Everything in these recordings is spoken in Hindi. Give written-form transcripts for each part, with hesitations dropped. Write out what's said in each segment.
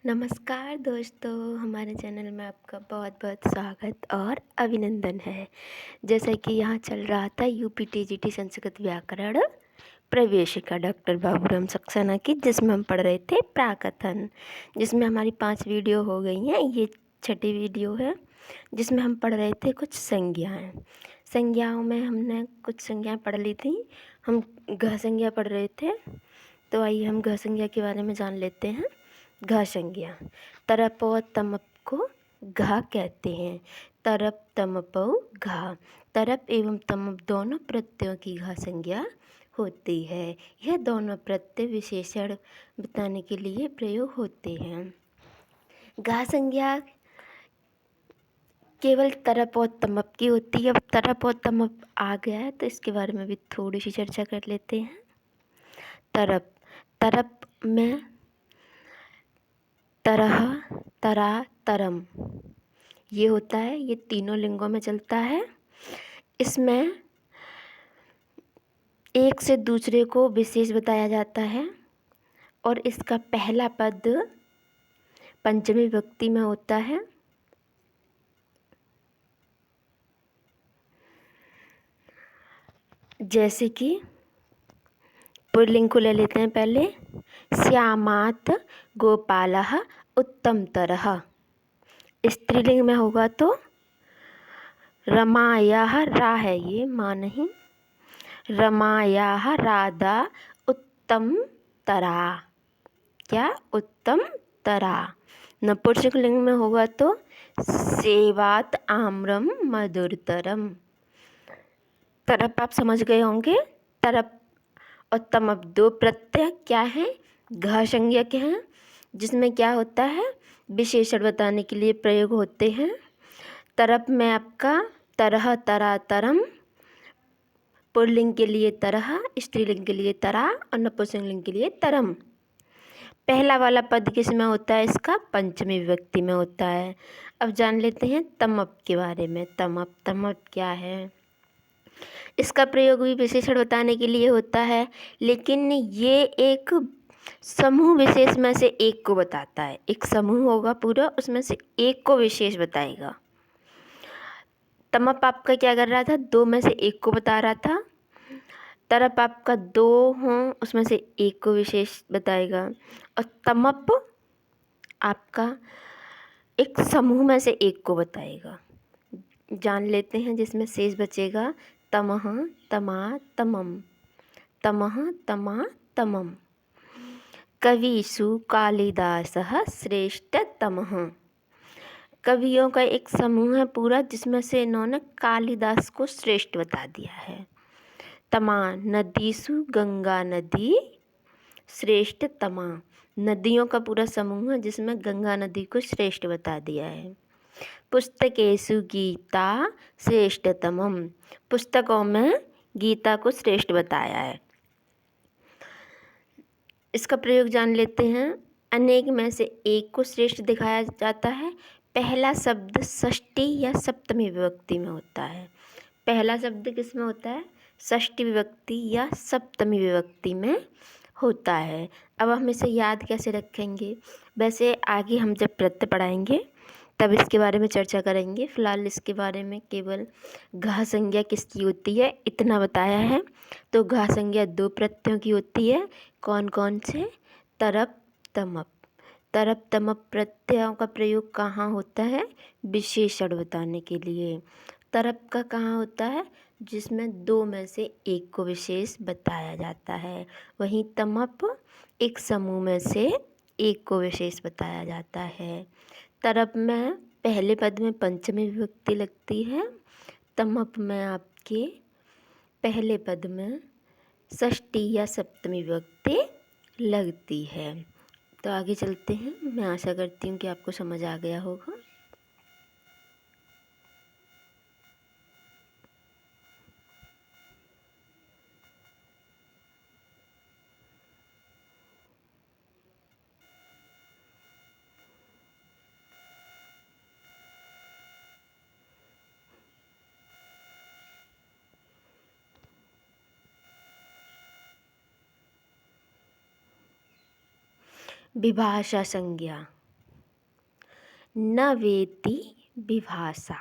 नमस्कार दोस्तों, हमारे चैनल में आपका बहुत बहुत स्वागत और अभिनंदन है। जैसा कि यहाँ चल रहा था यूपी टीजीटी संस्कृत व्याकरण प्रवेशिका डॉक्टर बाबूराम सक्सेना की, जिसमें हम पढ़ रहे थे प्राकथन, जिसमें हमारी 5 वीडियो हो गई हैं। ये छठी वीडियो है जिसमें हम पढ़ रहे थे कुछ संज्ञाएँ। संज्ञाओं में हमने कुछ संज्ञाएँ पढ़ ली थी। हम घ संज्ञा पढ़ रहे थे, तो आइए हम घ संज्ञा के बारे में जान लेते हैं। घ संज्ञा, तरप और तमप को घा कहते हैं। तरप तमपौ घा। तरप एवं तमप दोनों प्रत्ययों की घा संज्ञा होती है। यह दोनों प्रत्यय विशेषण बताने के लिए प्रयोग होते हैं। घा संज्ञा केवल तरप और तमप की होती है। अब तरप और तमप आ गया है तो इसके बारे में भी थोड़ी सी चर्चा कर लेते हैं। तरप, तरप में तरह, तरा, तरम ये होता है। ये तीनों लिंगों में चलता है। इसमें एक से दूसरे को विशेष बताया जाता है और इसका पहला पद पंचमी विभक्ति में होता है। जैसे कि पुल्लिंग को ले लेते हैं पहले। श्यामात गोपालः उत्तमतरः। स्त्रीलिंग में होगा तो रमायाः, रा है ये, माँ नहीं। रमायाः राधा उत्तमतरा। क्या? उत्तमतरा। नपुंसक लिंग में होगा तो सेवात आम्रम मधुरतरम। तरप आप समझ गए होंगे। तरप और तमप दो प्रत्यय क्या है? घ संज्ञा के हैं, जिसमें क्या होता है? विशेषण बताने के लिए प्रयोग होते हैं। तरप में आपका तरह, तरा, तरम, पुल्लिंग के लिए तरह, स्त्रीलिंग के लिए तरा और नपुंसकलिंग के लिए तरम। पहला वाला पद किस में होता है? इसका पंचमी विभक्ति में होता है। अब जान लेते हैं तमप के बारे में। तमप, तमप क्या है? इसका प्रयोग भी विशेषण बताने के लिए होता है, लेकिन ये एक समूह विशेष में से एक को बताता है। एक समूह होगा पूरा, उसमें से एक को विशेष बताएगा। तमप आपका क्या कर रहा था? दो में से एक को बता रहा था। तरप आपका दो हों उसमें से एक को विशेष बताएगा, और तमप आपका एक समूह में से एक को बताएगा। जान लेते हैं जिसमें शेष बचेगा तमः, तमा, तमम। तमः, तमा, तमम। कविषु कालिदासः श्रेष्ठतमः। कवियों का एक समूह है पूरा, जिसमें से इन्होंने कालिदास को श्रेष्ठ बता दिया है। तमा, नदीसु गंगा नदी श्रेष्ठतमा। नदियों का पूरा समूह है जिसमें गंगा नदी को श्रेष्ठ बता दिया है। पुस्तकेषु गीता श्रेष्ठतमम। पुस्तकों में गीता को श्रेष्ठ बताया है। इसका प्रयोग जान लेते हैं। अनेक में से एक को श्रेष्ठ दिखाया जाता है। पहला शब्द षष्ठी या सप्तमी विभक्ति में होता है। पहला शब्द किस में होता है? षष्ठी विभक्ति या सप्तमी विभक्ति में होता है। अब हम इसे याद कैसे रखेंगे? वैसे आगे हम जब प्रत्यय पढ़ाएंगे तब इसके बारे में चर्चा करेंगे। फिलहाल इसके बारे में केवल घ संज्ञा किसकी होती है इतना बताया है। तो घ संज्ञा दो प्रत्ययों की होती है। कौन कौन से? तरप, तमप। तरप तमप प्रत्ययों का प्रयोग कहाँ होता है? विशेषण बताने के लिए। तरप का कहाँ होता है? जिसमें दो में से एक को विशेष बताया जाता है। वहीं तमप एक समूह में से एक को विशेष बताया जाता है। तरप में पहले पद में पंचमी विभक्ति लगती है। तमप में आपके पहले पद में षष्ठी या सप्तमी विभक्ति लगती है। तो आगे चलते हैं। मैं आशा करती हूँ कि आपको समझ आ गया होगा। विभाषा संज्ञा। न वेति विभाषा,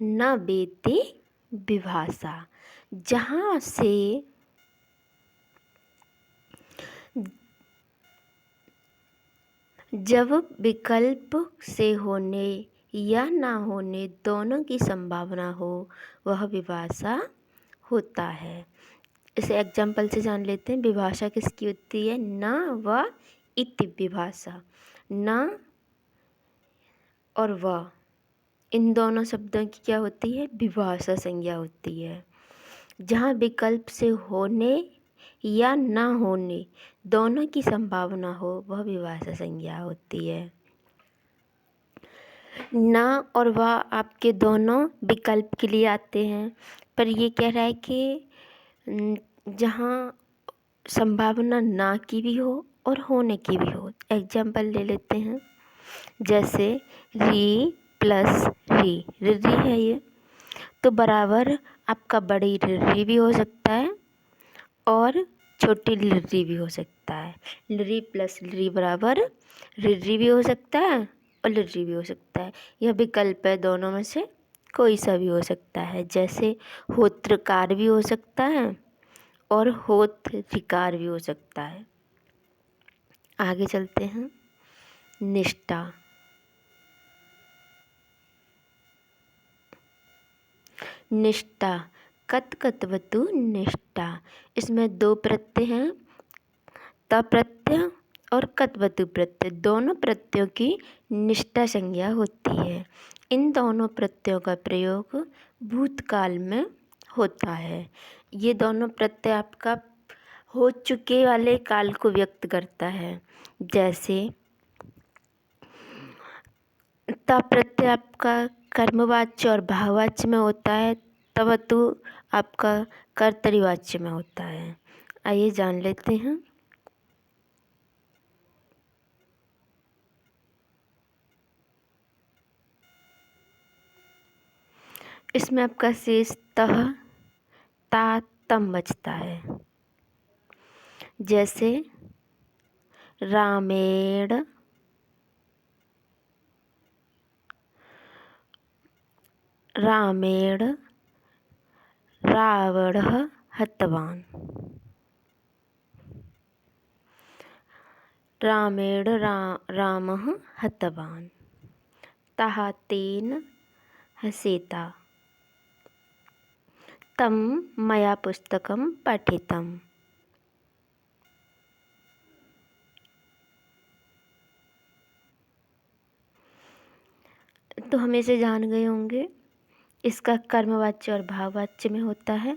न वेति विभाषा। जहाँ से जब विकल्प से होने या ना होने दोनों की संभावना हो वह विभाषा होता है। इसे एग्जाम्पल से जान लेते हैं। विभाषा किसकी होती है? न व इति विभाषा। न और व इन दोनों शब्दों की क्या होती है? विभाषा संज्ञा होती है। जहाँ विकल्प से होने या ना होने दोनों की संभावना हो वह विभाषा संज्ञा होती है। न और वह आपके दोनों विकल्प के लिए आते हैं, पर ये कह रहा है कि जहाँ संभावना ना की भी हो और होने की भी हो। एग्जाम्पल ले लेते हैं, जैसे री प्लस री, री है ये, तो बराबर आपका बड़ी री भी हो सकता है और छोटी री भी हो सकता है। री प्लस री बराबर री भी हो सकता है और री भी हो सकता है। यह विकल्प है, दोनों में से कोई सा भी हो सकता है। जैसे होत्रकार भी हो सकता है और होत्रिकार भी हो सकता है। आगे चलते हैं। निष्ठा, निष्ठा कतकतवतु निष्ठा। इसमें दो प्रत्यय हैं, त प्रत्यय और कतवतु प्रत्यय। दोनों प्रत्ययों की निष्ठा संज्ञा होती है। इन दोनों प्रत्ययों का प्रयोग भूतकाल में होता है। ये दोनों प्रत्यय आपका हो चुके वाले काल को व्यक्त करता है। जैसे ता प्रत्यय आपका कर्मवाच्य और भाववाच्य में होता है, तवतु आपका कर्तरीवाच्य में होता है। आइए जान लेते हैं। इसमें आपका शेष तह ता तम बचता है। जैसे रामेण रामेण रावणः हतवान्, रामेण रामः हतवान्, तः तेन हसेता, तं मया पुस्तकं पठितम्। तो हम इसे जान गए होंगे। इसका कर्मवाच्य और भाववाच्य में होता है,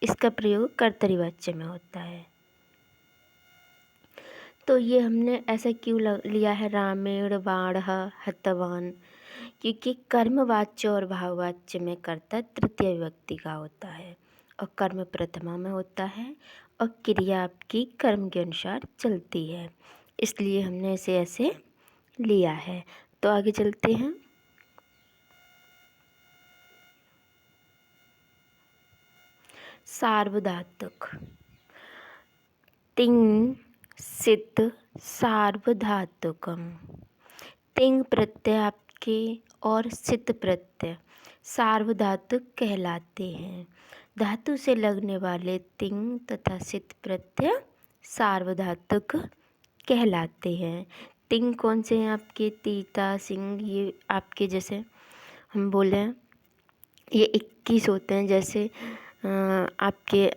इसका प्रयोग कर्तरीवाच्य में होता है। तो ये हमने ऐसा क्यों लिया है रामेण बाणः हतवान? क्योंकि कर्मवाच्य और भाववाच्य में कर्ता तृतीय विभक्ति का होता है और कर्म प्रथमा में होता है और क्रिया आपकी कर्म के अनुसार चलती है, इसलिए हमने इसे ऐसे लिया है। तो आगे चलते हैं। सार्वधातुक, तिंग सित सार्वधातुकम। तिंग प्रत्यय आपके और सित प्रत्यय सार्वधातुक कहलाते हैं। धातु से लगने वाले तिंग तथा सित प्रत्यय सार्वधातुक कहलाते हैं। तिंग कौन से हैं आपके? तीता सिंह, ये आपके जैसे हम बोले ये 21 होते हैं। जैसे आपके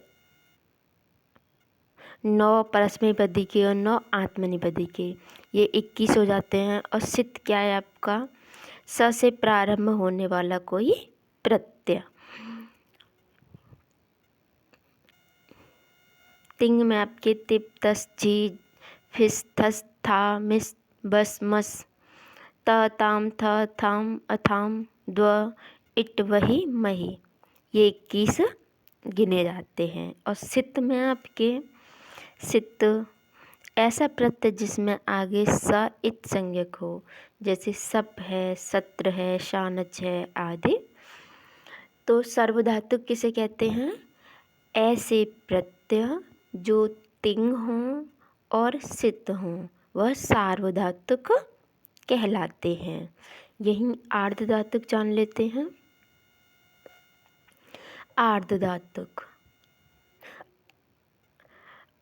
9 परस्मैपदी के और 9 आत्मनेपदी के, ये 21 हो जाते हैं। और सित क्या है आपका? स से प्रारंभ होने वाला कोई प्रत्यय। तिंग में आपके तिप तस जी फिस थस था मिस बस मस त ताम थ थाम अथाम द्व इट वही मही, ये 21 गिने जाते हैं। और सित में आपके सित ऐसा प्रत्यय जिसमें आगे स इत संज्ञक हो, जैसे सप है, सत्र है, शानच है आदि। तो सार्वधातुक किसे कहते हैं? ऐसे प्रत्यय जो तिंग हों और सित हों वह सार्वधातुक कहलाते हैं। यहीं आर्धधातुक जान लेते हैं। आर्धधातुक,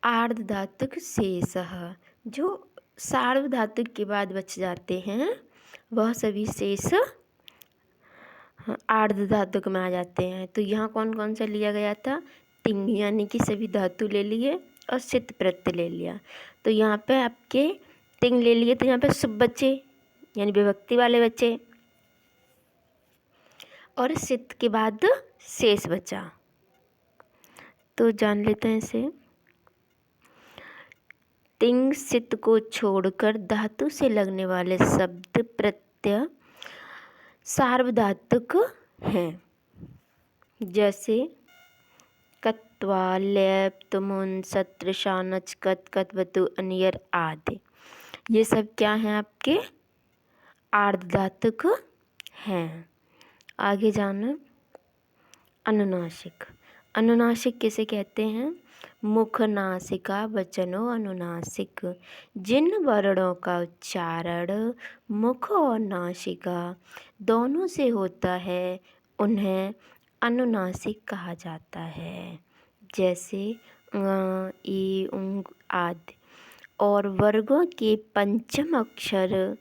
आर्धधातुक शेषः, जो सार्वधातुक के बाद बच जाते हैं वह सभी शेष आर्धधातुक में आ जाते हैं। तो यहाँ कौन कौन सा लिया गया था? तिंग, यानी कि सभी धातु ले लिए और सित प्रत्यय ले लिया। तो यहाँ पे आपके तिंग ले लिए तो यहाँ पे शुभ बचे, यानी विभक्ति वाले बचे, और सित के बाद शेष बचा। तो जान लेते हैं इसे। तिंग सित को छोड़कर धातु से लगने वाले शब्द प्रत्यय सार्वधातुक हैं, जैसे कत्वा, लेप, तुमुन, सत्र, शानच, कत, कतवतु, अनियर आदि। ये सब क्या हैं? आपके आर्धधातुक हैं। आगे जाना। अनुनासिक, अनुनासिक किसे कहते हैं? मुख नासिका वचनों अनुनासिक, जिन वर्णों का उच्चारण मुख और नासिका दोनों से होता है उन्हें अनुनासिक कहा जाता है, जैसे ई, उंग आदि। और वर्गों के पंचम अक्षर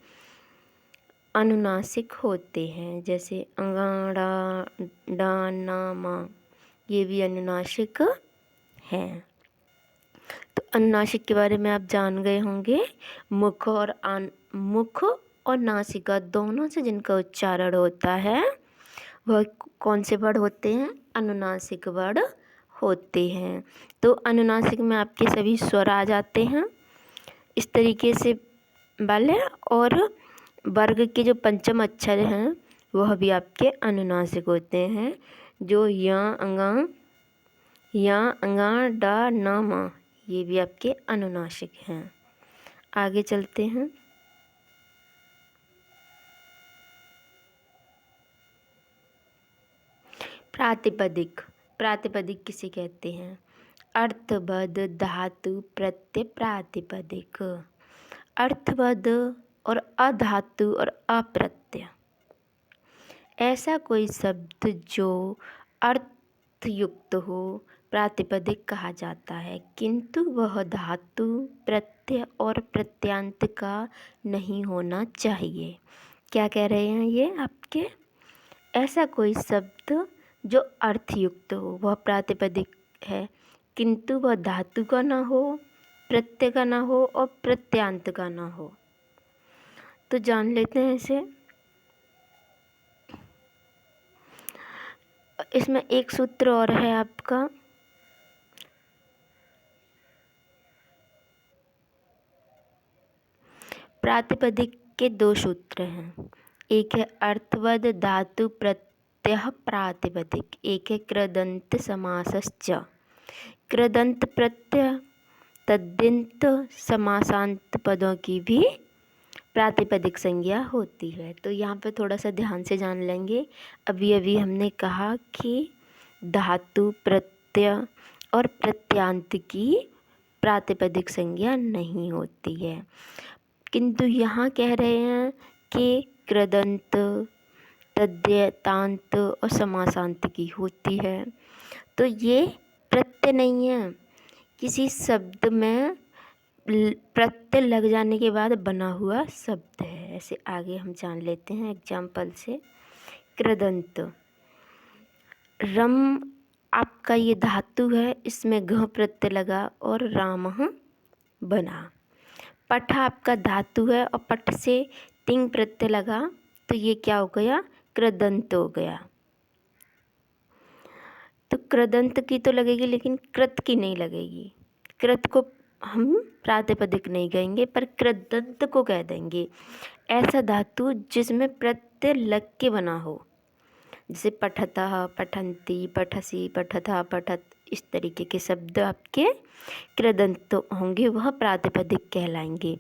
अनुनासिक होते हैं, जैसे अंगाड़ा, डा, ना, मा, ये भी अनुनासिक हैं। तो अनुनासिक के बारे में आप जान गए होंगे। मुख और नासिका दोनों से जिनका उच्चारण होता है वह कौन से वर्ड होते हैं? अनुनासिक वर्ड होते हैं। तो अनुनासिक में आपके सभी स्वर आ जाते हैं इस तरीके से वाले, और वर्ग के जो पंचम अक्षर हैं वह भी आपके अनुनासिक होते हैं, जो या, अंगा, डा, ना, मा, ये भी आपके अनुनासिक हैं। आगे चलते हैं। प्रातिपदिक, प्रातिपदिक किसे कहते हैं? अर्थबद्ध धातु प्रत्यय प्रातिपदिक। अर्थबद्ध और अधातु और अप्रत्यय, ऐसा कोई शब्द जो अर्थयुक्त हो प्रातिपदिक कहा जाता है, किंतु वह धातु प्रत्यय और प्रत्यांत का नहीं होना चाहिए। क्या कह रहे हैं ये आपके? ऐसा कोई शब्द जो अर्थयुक्त हो वह प्रातिपदिक है, किंतु वह धातु का ना हो, प्रत्यय का ना हो और प्रत्यांत का ना हो। तो जान लेते हैं इसे। इसमें एक सूत्र और है आपका, प्रातिपदिक के दो सूत्र हैं। एक है अर्थवद धातु प्रत्यय प्रातिपदिक, एक है कृदंत समासश्च। कृदंत प्रत्यय तद्दिंत समासांत पदों की भी प्रातिपदिक संज्ञा होती है। तो यहाँ पे थोड़ा सा ध्यान से जान लेंगे। अभी अभी हमने कहा कि धातु प्रत्यय और प्रत्यांत की प्रातिपदिक संज्ञा नहीं होती है, किंतु यहाँ कह रहे हैं कि कृदंत, तद्यतांत और समासांत की होती है। तो ये प्रत्यय नहीं है, किसी शब्द में प्रत्यय लग जाने के बाद बना हुआ शब्द है। ऐसे आगे हम जान लेते हैं एग्जाम्पल से। कृदंत, रम आपका ये धातु है, इसमें घ प्रत्यय लगा और रामः बना। पठ आपका धातु है और पठ से तिंग प्रत्यय लगा, तो ये क्या हो गया? कृदंत हो गया। तो कृदंत की तो लगेगी लेकिन कृत की नहीं लगेगी। कृत को हम प्रातिपदिक नहीं कहेंगे पर कृदंत को कह देंगे। ऐसा धातु जिसमें प्रत्यय लग के बना हो, जैसे पठतः, पठन्ति, पठसी, पठथा, पठत, इस तरीके के शब्द आपके कृदंत होंगे, वह प्रातिपदिक कहलाएंगे।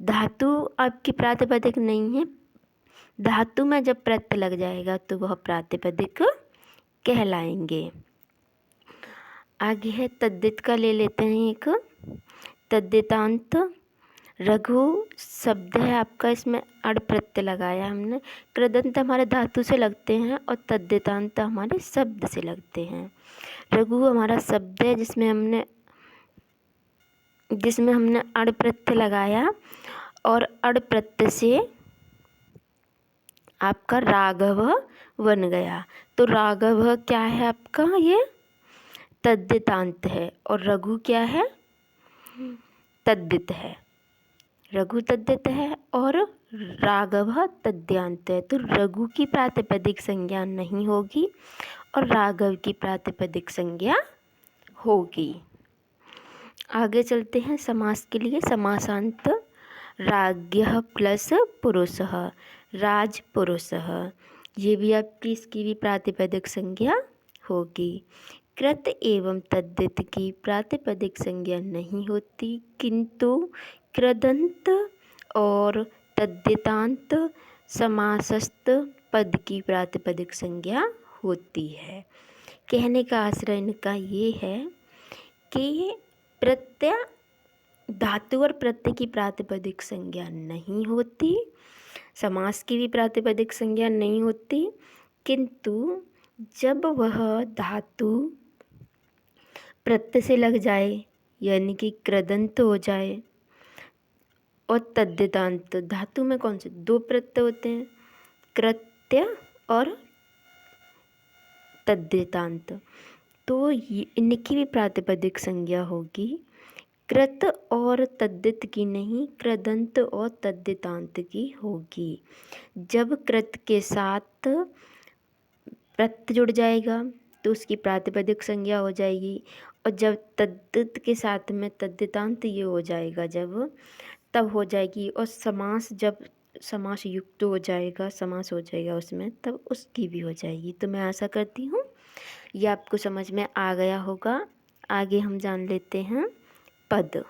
धातु आपकी प्रातिपदिक नहीं है, धातु में जब प्रत्यय लग जाएगा तो वह प्रातिपदिक कहलाएंगे। आगे है तद्दित का, ले लेते हैं एक। तद्दितांत रघु शब्द है आपका, इसमें अड़ प्रत्यय लगाया हमने। कृदंत हमारे धातु से लगते हैं और तद्धितांत हमारे शब्द से लगते हैं। रघु हमारा शब्द है जिसमें हमने अड़ प्रत्यय लगाया और अड़ प्रत्यय से आपका राघव बन गया। तो राघव क्या है आपका, ये तद्धितांत है और रघु क्या है, तद्धित है। रघु तद्धित है और राघव तद्यांत है। तो रघु की प्रातिपदिक संज्ञा नहीं होगी और राघव की प्रातिपदिक संज्ञा होगी। आगे चलते हैं समास के लिए। समासांत राज्ञः प्लस पुरुषः, राज पुरुषः, ये भी आपकी इसकी भी प्रातिपदिक संज्ञा होगी। कृत एवं तद्धित की प्रातिपदिक संज्ञा नहीं होती, किंतु कृदंत और तद्धितांत समासस्थ पद की प्रातिपदिक संज्ञा होती है। कहने का आशय इनका ये है कि प्रत्यय धातु और प्रत्यय की प्रातिपदिक संज्ञा नहीं होती, समास की भी प्रातिपदिक संज्ञा नहीं होती, किंतु जब वह धातु प्रत्यय से लग जाए यानी कि कृदंत हो जाए और तद्धितांत, धातु में कौन से दो प्रत्यय होते हैं, कृत्य और तद्धितांत, तो इनकी भी प्रातिपदिक संज्ञा होगी। कृत और तद्धित की नहीं, कृदंत और तद्धितांत की होगी। जब कृत के साथ प्रत्यय जुड़ जाएगा तो उसकी प्रातिपदिक संज्ञा हो जाएगी, और जब तद्धित के साथ में तद्धितांत ये हो जाएगा जब, तब हो जाएगी। और जब समास युक्त हो जाएगा, समास हो जाएगा उसमें, तब उसकी भी हो जाएगी। तो मैं आशा करती हूँ ये आपको समझ में आ गया होगा। आगे हम जान लेते हैं पद।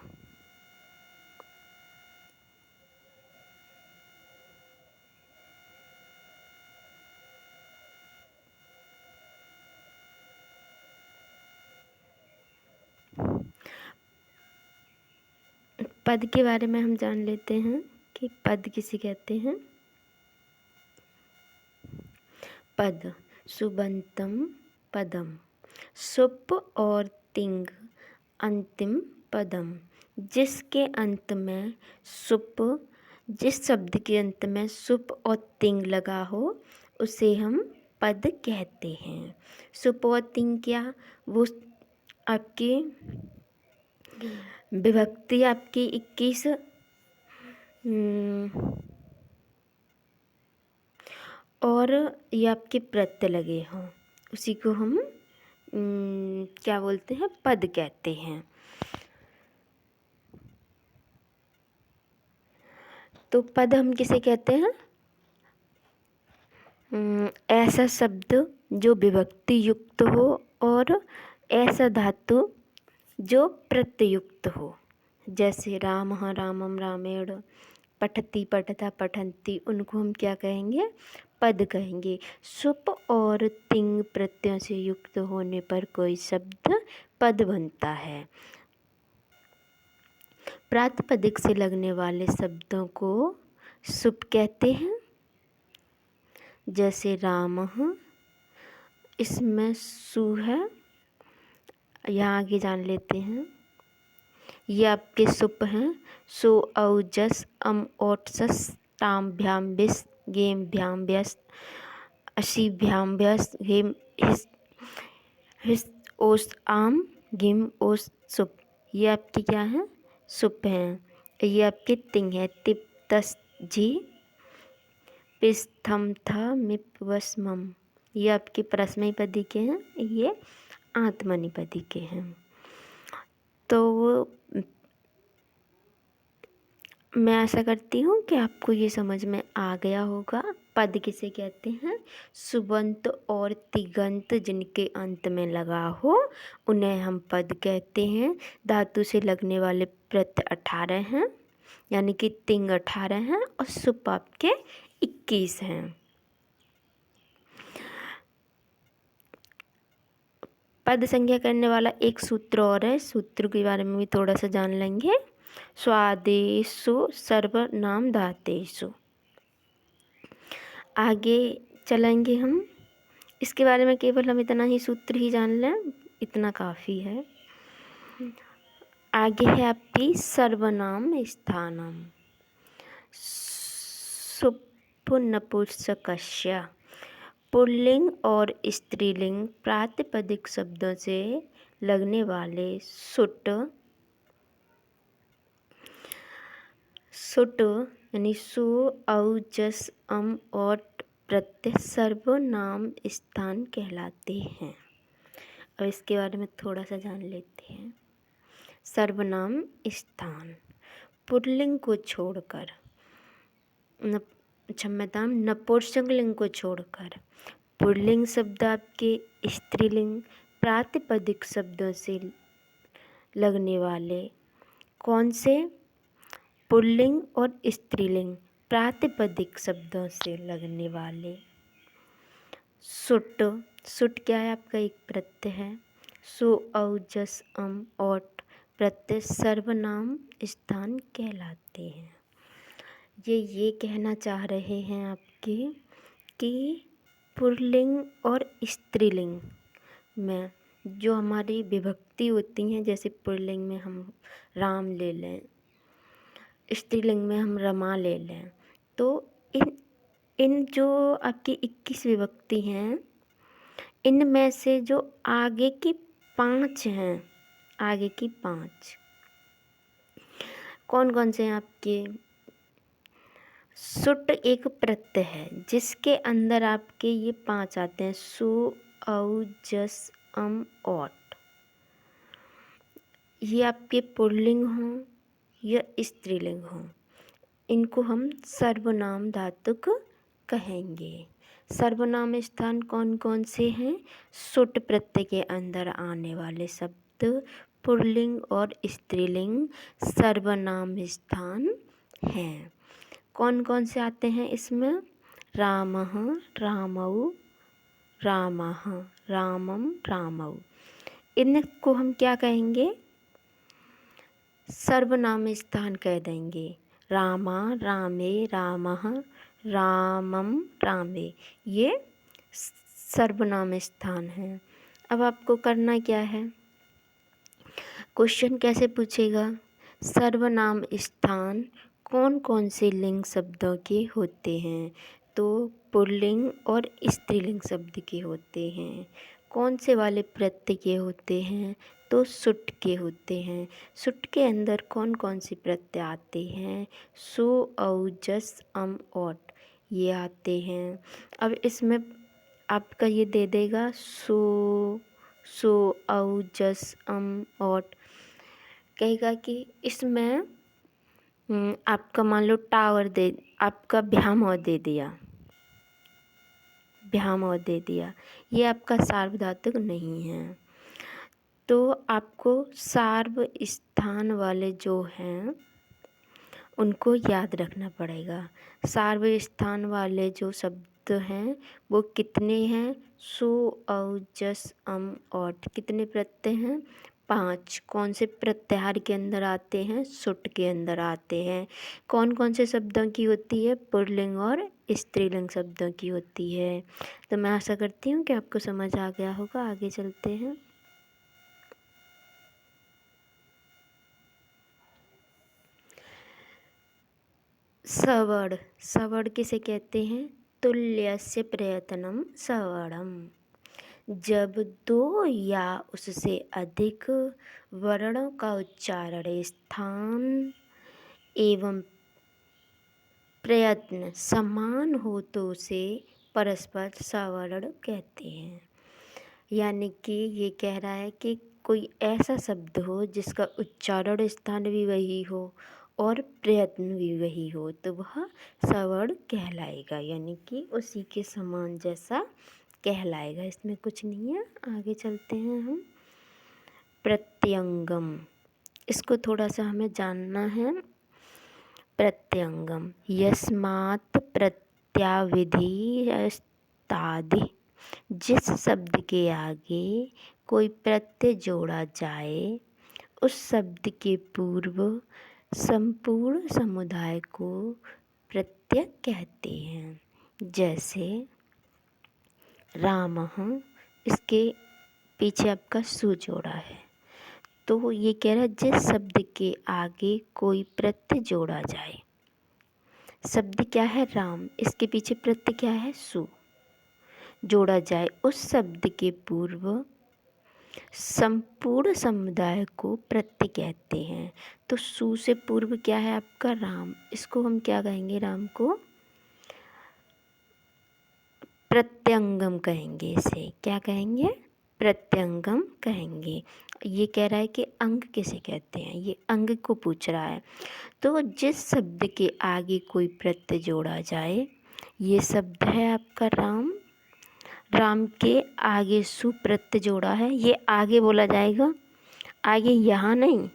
पद के बारे में हम जान लेते हैं कि पद किसे कहते हैं। पद सुबंतम पदम, सुप और तिंग अंतिम पदम, जिसके अंत में सुप, जिस शब्द के अंत में सुप और तिंग लगा हो उसे हम पद कहते हैं। सुप और तिंग क्या, वो आपकी विभक्ति आपकी 21 और ये आपके प्रत्यय लगे हों, उसी को हम क्या बोलते हैं, पद कहते हैं। तो पद हम किसे कहते हैं, ऐसा शब्द जो विभक्ति युक्त हो और ऐसा धातु जो प्रत्ययुक्त हो। जैसे रामः रामम रामेण, पठति पठता पठन्ति, उनको हम क्या कहेंगे, पद कहेंगे। सुप और तिंग प्रत्ययों से युक्त होने पर कोई शब्द पद बनता है। प्रातिपदिक से लगने वाले शब्दों को सुप कहते हैं। जैसे रामः, इसमें सु है, यहाँ आगे जान लेते हैं। ये आपके सुप हैं। सो औ जस अम ओट सस ताम भ्याम बिस गेम भ्याम व्यस अशी भ्याम व्यस गेम हिस ओस आम गिम ओस सुप, ये आपकी क्या है, सुप हैं। ये आपके तिंग है। तिप तस जी पिस थम था मिप वस मम, ये आपके परस्मैपदी के हैं, ये आत्मनेपदी के हैं। तो मैं आशा करती हूँ कि आपको ये समझ में आ गया होगा। पद किसे कहते हैं, सुबंत और तिगंत जिनके अंत में लगा हो उन्हें हम पद कहते हैं। धातु से लगने वाले प्रत्यय 18 हैं, यानी कि तिंग 18 हैं और सुप आपके 21 हैं। पद संज्ञा करने वाला एक सूत्र और है, सूत्र के बारे में भी थोड़ा सा जान लेंगे। स्वादेषु सर्वनाम धातेषु। आगे चलेंगे हम, इसके बारे में केवल हम इतना ही सूत्र ही जान लें, इतना काफ़ी है। आगे है आपकी सर्वनाम स्थानम। सुपुनपुंसकस्य पुल्लिंग और स्त्रीलिंग प्रातिपदिक शब्दों से लगने वाले सुट यानी सु औ जस अम और प्रत्यय सर्वनाम स्थान कहलाते हैं। अब इसके बारे में थोड़ा सा जान लेते हैं। सर्वनाम स्थान पुल्लिंग को छोड़कर, क्षम्यताम, नपुंसकलिंग को छोड़कर पुल्लिंग शब्द आपके स्त्रीलिंग प्रातिपदिक शब्दों से लगने वाले कौन से? पुल्लिंग और स्त्रीलिंग प्रातिपदिक शब्दों से लगने वाले सुट। सुट क्या है? आपका एक प्रत्यय है। सु औ जस अम ओट प्रत्यय सर्वनाम स्थान कहलाते हैं। ये कहना चाह रहे हैं आपके कि पुल्लिंग और स्त्रीलिंग में जो हमारी विभक्ति होती हैं, जैसे पुल्लिंग में हम राम ले लें, स्त्रीलिंग में हम रमा ले लें, तो इन जो आपकी 21 विभक्ति हैं, इनमें से जो आगे की 5 हैं, आगे की 5 कौन कौन से हैं आपके? सुट एक प्रत्यय है जिसके अंदर आपके ये 5 आते हैं, सु औ जस अम ओट। ये आपके पुल्लिंग हों या स्त्रीलिंग हों, इनको हम सर्वनाम धातुक कहेंगे। सर्वनाम स्थान कौन कौन से हैं? सुट प्रत्यय के अंदर आने वाले शब्द पुल्लिंग और स्त्रीलिंग सर्वनाम स्थान हैं। कौन कौन से आते हैं इसमें? रामः, रामौ, रामः, रामम, रामौ। इनको हम क्या कहेंगे? सर्वनाम स्थान कह देंगे। रामा, रामे, रामः, रामम, रामे, ये सर्वनाम स्थान हैं। अब आपको करना क्या है? क्वेश्चन कैसे पूछेगा? सर्वनाम स्थान कौन कौन से लिंग शब्दों के होते हैं? तो पुल्लिंग और स्त्रीलिंग शब्द के होते हैं। कौन से वाले प्रत्यय के होते हैं? तो सुट के होते हैं। सुट के अंदर कौन कौन से प्रत्यय आते हैं? सु औ जस अम ओट ये आते हैं। अब इसमें आपका ये दे देगा सु औ जस अम ओट, कहेगा कि इसमें आपका मान लो टावर दे, आपका भ्यामौ दे दिया, भ्यामौ दे दिया, ये आपका सार्वधातुक नहीं है। तो आपको सार्व स्थान वाले जो हैं उनको याद रखना पड़ेगा। सार्व स्थान वाले जो शब्द हैं वो कितने हैं? सु औ जस अम ओट कितने प्रत्यय हैं? 5। कौन से प्रत्याहार के अंदर आते हैं? सुट के अंदर आते हैं। कौन कौन से शब्दों की होती है? पुल्लिंग और स्त्रीलिंग शब्दों की होती है। तो मैं आशा करती हूँ कि आपको समझ आ गया होगा। आगे चलते हैं। सवर्ण, सवर्ण किसे कहते हैं? तुल्यस्य प्रयत्नम सवर्णम। जब 2 या उससे अधिक वर्णों का उच्चारण स्थान एवं प्रयत्न समान हो तो उसे परस्पर सवर्ण कहते हैं। यानी कि ये कह रहा है कि कोई ऐसा शब्द हो जिसका उच्चारण स्थान भी वही हो और प्रयत्न भी वही हो तो वह सवर्ण कहलाएगा, यानी कि उसी के समान जैसा कहलाएगा। इसमें कुछ नहीं है। आगे चलते हैं हम। प्रत्यंगम, इसको थोड़ा सा हमें जानना है। प्रत्यंगम यस्मात् प्रत्याविधि अस्तादि, जिस शब्द के आगे कोई प्रत्यय जोड़ा जाए उस शब्द के पूर्व संपूर्ण समुदाय को प्रत्यय कहते हैं। जैसे रामः, इसके पीछे आपका सु जोड़ा है, तो ये कह रहा है जिस शब्द के आगे कोई प्रत्यय जोड़ा जाए। शब्द क्या है? राम, इसके पीछे प्रत्यय क्या है? सु, जोड़ा जाए, उस शब्द के पूर्व संपूर्ण समुदाय को प्रत्यय कहते हैं। तो सु से पूर्व क्या है आपका? राम, इसको हम क्या कहेंगे? राम को प्रत्यंगम कहेंगे। इसे क्या कहेंगे? प्रत्यंगम कहेंगे। ये कह रहा है कि अंग किसे कहते हैं, ये अंग को पूछ रहा है। तो जिस शब्द के आगे कोई प्रत्यय जोड़ा जाए, ये शब्द है आपका राम। राम के आगे सु प्रत्यय जोड़ा है, ये आगे बोला जाएगा। आगे यहाँ नहीं,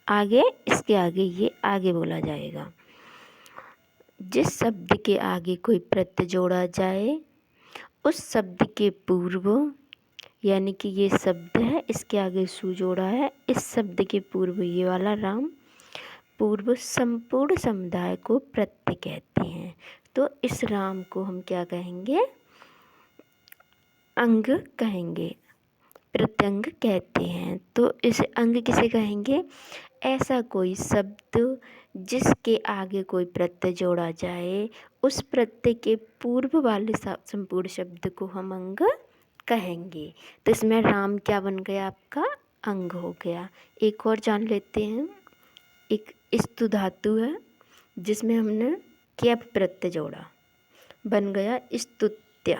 आगे इसके आगे, ये आगे बोला जाएगा। जिस शब्द के आगे कोई प्रत्यय जोड़ा जाए, उस शब्द के पूर्व, यानी कि ये शब्द है, इसके आगे सु जोड़ा है, इस शब्द के पूर्व ये वाला राम, पूर्व संपूर्ण समुदाय को प्रत्यय कहते हैं। तो इस राम को हम क्या कहेंगे? अंग कहेंगे, प्रत्यंग कहते हैं। तो इस अंग किसे कहेंगे? ऐसा कोई शब्द जिसके आगे कोई प्रत्यय जोड़ा जाए, उस प्रत्यय के पूर्व वाले संपूर्ण शब्द को हम अंग कहेंगे। तो इसमें राम क्या बन गया आपका? अंग हो गया। एक और जान लेते हैं। एक स्तु धातु है जिसमें हमने क्यप प्रत्यय जोड़ा, बन गया स्तुत्य।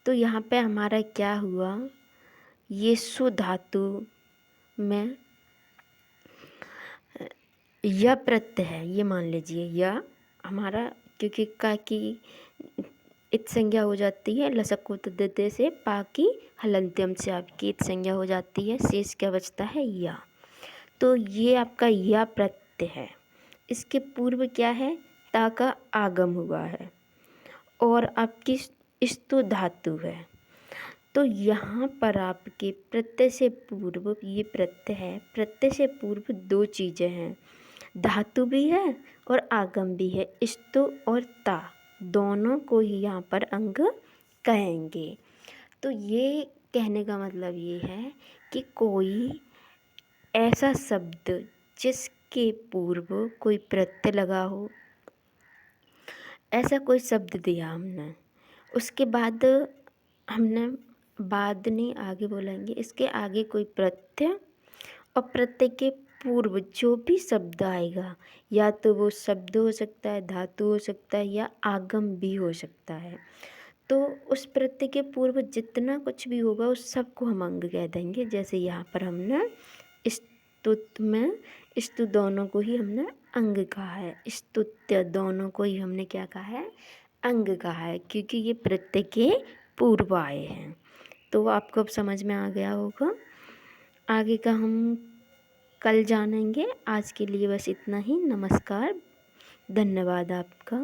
तो यहाँ पे हमारा क्या हुआ? ये सु धातु में य प्रत्यय है, ये मान लीजिए य हमारा, क्योंकि का की इत संज्ञा हो जाती है, लसक को तद्धित से पा की हलंत्यम से आपकी इत संज्ञा हो जाती है, शेष क्या बचता है? या। तो ये आपका या प्रत्यय है। इसके पूर्व क्या है? ता का आगम हुआ है और आपकी स्तु धातु है। तो यहाँ पर आपके प्रत्यय से पूर्व, ये प्रत्यय है, प्रत्यय से पूर्व दो चीज़ें हैं, धातु भी है और आगम भी है। स्तु और ता दोनों को ही यहाँ पर अंग कहेंगे। तो ये कहने का मतलब ये है कि कोई ऐसा शब्द जिसके पूर्व कोई प्रत्यय लगा हो, ऐसा कोई शब्द दिया हमने, उसके बाद हमने बाद नहीं आगे बोलेंगे, इसके आगे कोई प्रत्यय और प्रत्यय के पूर्व जो भी शब्द आएगा, या तो वो शब्द हो सकता है, धातु हो सकता है, या आगम भी हो सकता है। तो उस प्रत्यय के पूर्व जितना कुछ भी होगा उस सबको हम अंग कह देंगे। जैसे यहाँ पर हमने स्तुत में स्तु दोनों को ही हमने अंग कहा है, स्तुत्य दोनों को ही हमने क्या कहा है? अंग कहा है, क्योंकि ये प्रत्यय के पूर्व आए हैं। तो आपको अब समझ में आ गया होगा। आगे का हम कल जानेंगे। आज के लिए बस इतना ही। नमस्कार, धन्यवाद आपका।